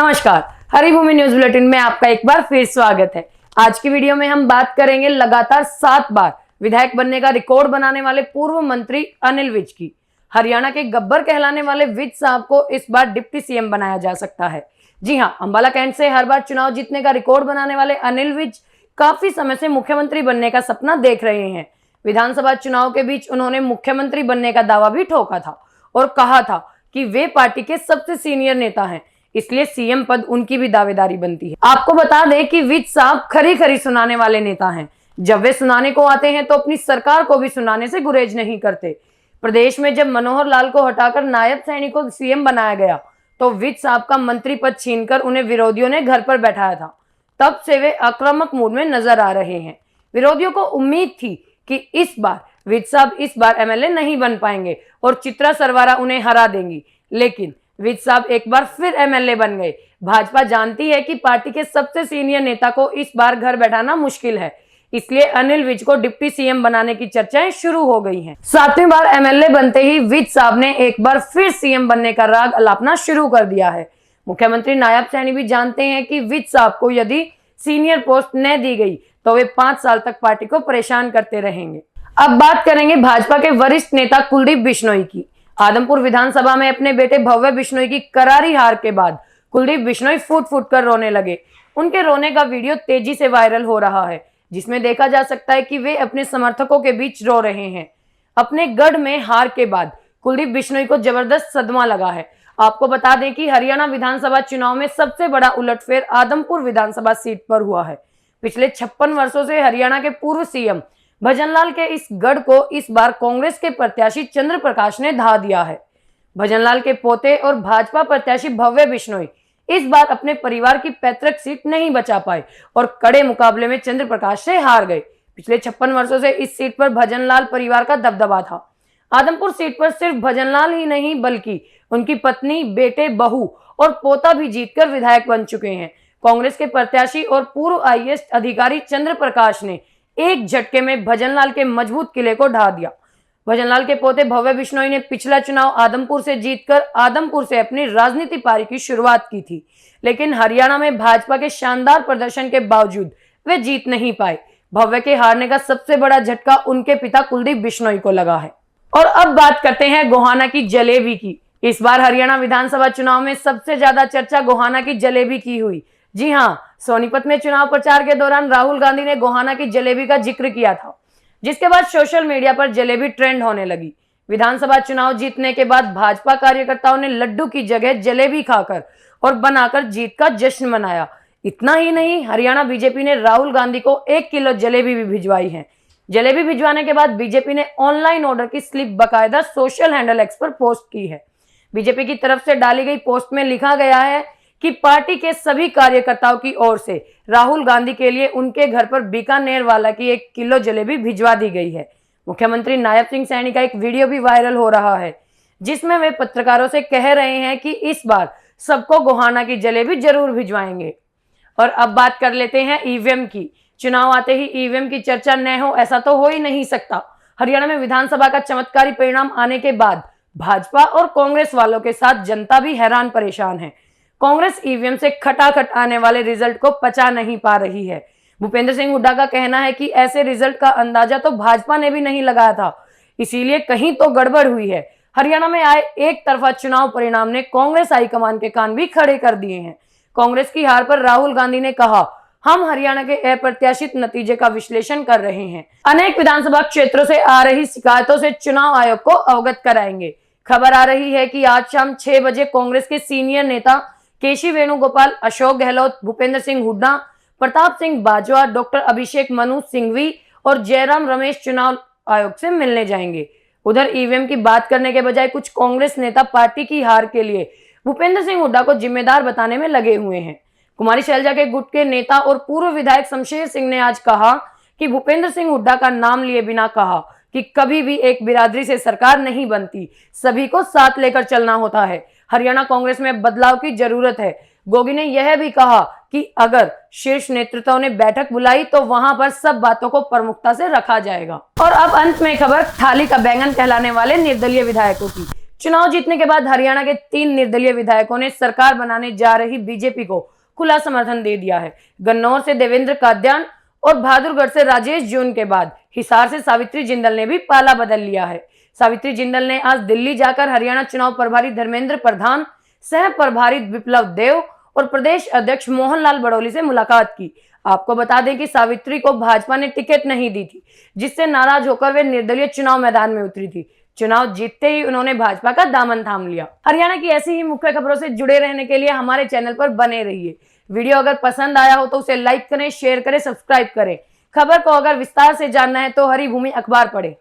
नमस्कार, Haribhoomi news bulletin में आपका एक बार फिर स्वागत है। आज की वीडियो में हम बात करेंगे लगातार 7 बार विधायक बनने का रिकॉर्ड बनाने वाले पूर्व मंत्री अनिल विज की। हरियाणा के गब्बर कहलाने वाले विज साहब को इस बार डिप्टी सीएम बनाया जा सकता है। जी हाँ, अंबाला कैंट से हर बार चुनाव जीतने का रिकॉर्ड बनाने वाले अनिल विज काफी समय से मुख्यमंत्री बनने का सपना देख रहे हैं। विधानसभा चुनाव के बीच उन्होंने मुख्यमंत्री बनने का दावा भी ठोका था और कहा था कि वे पार्टी के सबसे सीनियर नेता हैं, इसलिए सीएम पद उनकी भी दावेदारी बनती है। आपको बता दें कि विज साहब खरी खरी सुनाने वाले नेता हैं। जब वे सुनाने को आते हैं तो अपनी सरकार को भी सुनाने से गुरेज नहीं करते। प्रदेश में जब मनोहर लाल को हटाकर नायब सैनी को सीएम बनाया गया तो विज साहब का मंत्री पद छीनकर उन्हें विरोधियों ने घर पर बैठाया था। तब से वे आक्रामक मूड में नजर आ रहे हैं। विरोधियों को उम्मीद थी कि इस बार विज साहब इस बार एमएलए नहीं बन पाएंगे और चित्रा सरवारा उन्हें हरा देंगी, लेकिन विज साहब एक बार फिर एमएलए बन गए। भाजपा जानती है कि पार्टी के सबसे सीनियर नेता को इस बार घर बैठाना मुश्किल है, इसलिए अनिल विज को डिप्टी सीएम बनाने की चर्चाएं शुरू हो गई हैं। 7वीं बार एमएलए बनते ही विज साहब ने एक बार फिर सीएम बनने का राग अलापना शुरू कर दिया है। मुख्यमंत्री नायब सैनी भी जानते हैं कि विज साहब को यदि सीनियर पोस्ट न दी गई तो वे 5 साल तक पार्टी को परेशान करते रहेंगे। अब बात करेंगे भाजपा के वरिष्ठ नेता कुलदीप बिश्नोई की। आदमपुर विधानसभा में अपने बेटे भव्य बिश्नोई की करारी हार के बाद कुलदीप बिश्नोई फूट फूट कर रोने लगे। उनके रोने का वीडियो तेजी से वायरल हो रहा है, जिसमें देखा जा सकता है कि वे अपने समर्थकों के बीच रो रहे हैं। अपने गढ़ में हार के बाद कुलदीप बिश्नोई को जबरदस्त सदमा लगा है। आपको बता दें कि हरियाणा विधानसभा चुनाव में सबसे बड़ा उलटफेर आदमपुर विधानसभा सीट पर हुआ है। पिछले 56 वर्षों से हरियाणा के पूर्व सीएम भजनलाल के इस गढ़ को इस बार कांग्रेस के प्रत्याशी चंद्र प्रकाश ने ढा दिया है। भजनलाल के पोते और भाजपा प्रत्याशी भव्य बिश्नोई इस बार अपने परिवार की पैतृक सीट नहीं बचा पाए और कड़े मुकाबले में चंद्र प्रकाश से हार गए। पिछले 56 वर्षों से इस सीट पर भजनलाल परिवार का दबदबा था। आदमपुर सीट पर सिर्फ भजनलाल ही नहीं बल्कि उनकी पत्नी, बेटे, बहू और पोता भी जीतकर विधायक बन चुके हैं। कांग्रेस के प्रत्याशी और पूर्व आईएएस अधिकारी चंद्र प्रकाश ने एक झटके में भजनलाल के मजबूत किले को ढा दिया। भजनलाल के पोते भव्य बिश्नोई ने पिछला चुनाव आदमपुर से जीतकर आदमपुर से अपनी राजनीति पारी की शुरुआत की थी, लेकिन हरियाणा में भाजपा के शानदार प्रदर्शन के बावजूद वे जीत नहीं पाए। भव्य के हारने का सबसे बड़ा झटका उनके पिता कुलदीप बिश्नोई को लगा है। और अब बात करते हैं गोहाना की जलेबी की। इस बार हरियाणा विधानसभा चुनाव में सबसे ज्यादा चर्चा गोहाना की जलेबी की हुई। जी हाँ, सोनीपत में चुनाव प्रचार के दौरान राहुल गांधी ने गोहाना की जलेबी का जिक्र किया था, जिसके बाद सोशल मीडिया पर जलेबी ट्रेंड होने लगी। विधानसभा चुनाव जीतने के बाद भाजपा कार्यकर्ताओं ने लड्डू की जगह जलेबी खाकर और बनाकर जीत का जश्न मनाया। इतना ही नहीं, हरियाणा बीजेपी ने राहुल गांधी को 1 किलो जलेबी भी भिजवाई है। जलेबी भिजवाने के बाद बीजेपी ने ऑनलाइन ऑर्डर की स्लिप बकायदा सोशल हैंडल एक्स पर पोस्ट की है। बीजेपी की तरफ से डाली गई पोस्ट में लिखा गया है कि पार्टी के सभी कार्यकर्ताओं की ओर से राहुल गांधी के लिए उनके घर पर बीकानेर वाला की 1 किलो जलेबी भिजवा दी गई है। मुख्यमंत्री नायब सिंह सैनी का एक वीडियो भी वायरल हो रहा है, जिसमें वे पत्रकारों से कह रहे हैं कि इस बार सबको गोहाना की जलेबी जरूर भिजवाएंगे। और अब बात कर लेते हैं ईवीएम की। चुनाव आते ही ईवीएम की चर्चा न हो ऐसा तो हो ही नहीं सकता। हरियाणा में विधानसभा का चमत्कारी परिणाम आने के बाद भाजपा और कांग्रेस वालों के साथ जनता भी हैरान परेशान है। कांग्रेस ईवीएम से खटाखट आने वाले रिजल्ट को पचा नहीं पा रही है। भूपेंद्र सिंह हुड्डा का कहना है कि ऐसे रिजल्ट का अंदाजा तो भाजपा ने भी नहीं लगाया था, इसीलिए कहीं तो गड़बड़ हुई है। हरियाणा में आए एक तरफा चुनाव परिणाम ने कांग्रेस हाईकमान के कान भी खड़े कर दिए हैं। कांग्रेस की हार पर राहुल गांधी ने कहा, हम हरियाणा के अप्रत्याशित नतीजे का विश्लेषण कर रहे हैं। अनेक विधानसभा क्षेत्रों से आ रही शिकायतों से चुनाव आयोग को अवगत कराएंगे। खबर आ रही है कि आज शाम 6 बजे कांग्रेस के सीनियर नेता केसी वेणुगोपाल, अशोक गहलोत, भूपेंद्र सिंह हुड्डा, प्रताप सिंह बाजवा, डॉक्टर अभिषेक मनु सिंघवी और जयराम रमेश चुनाव आयोग से मिलने जाएंगे। उधर ईवीएम की बात करने के बजाय कुछ कांग्रेस नेता पार्टी की हार के लिए भूपेंद्र सिंह हुड्डा को जिम्मेदार बताने में लगे हुए हैं। कुमारी शैलजा के गुट के नेता और पूर्व विधायक शमशेर सिंह ने आज कहा कि भूपेंद्र सिंह हुड्डा का नाम लिए बिना कहा कि कभी भी एक बिरादरी से सरकार नहीं बनती, सभी को साथ लेकर चलना होता है। हरियाणा कांग्रेस में बदलाव की जरूरत है। गोगी ने यह भी कहा कि अगर शीर्ष नेतृत्व ने बैठक बुलाई तो वहां पर सब बातों को प्रमुखता से रखा जाएगा। और अब अंत में खबर थाली का बैंगन कहलाने वाले निर्दलीय विधायकों की। चुनाव जीतने के बाद हरियाणा के 3 निर्दलीय विधायकों ने सरकार बनाने जा रही बीजेपी को खुला समर्थन दे दिया है। गन्नौर से देवेंद्र काद्यान और बहादुरगढ़ से राजेश जून के बाद हिसार से सावित्री जिंदल ने भी पाला बदल लिया है। सावित्री जिंदल ने आज दिल्ली जाकर हरियाणा चुनाव प्रभारी धर्मेंद्र प्रधान, सह प्रभारी विप्लव देव और प्रदेश अध्यक्ष मोहनलाल बड़ौली से मुलाकात की। आपको बता दें कि सावित्री को भाजपा ने टिकट नहीं दी थी, जिससे नाराज होकर वे निर्दलीय चुनाव मैदान में उतरी थी। चुनाव जीतते ही उन्होंने भाजपा का दामन थाम लिया। हरियाणा की ऐसी ही मुख्य खबरों से जुड़े रहने के लिए हमारे चैनल पर बने रहिए। वीडियो अगर पसंद आया हो तो उसे लाइक करें, शेयर करें, सब्सक्राइब करें। खबर को अगर विस्तार से जानना है तो हरी भूमि अखबार पढ़ें।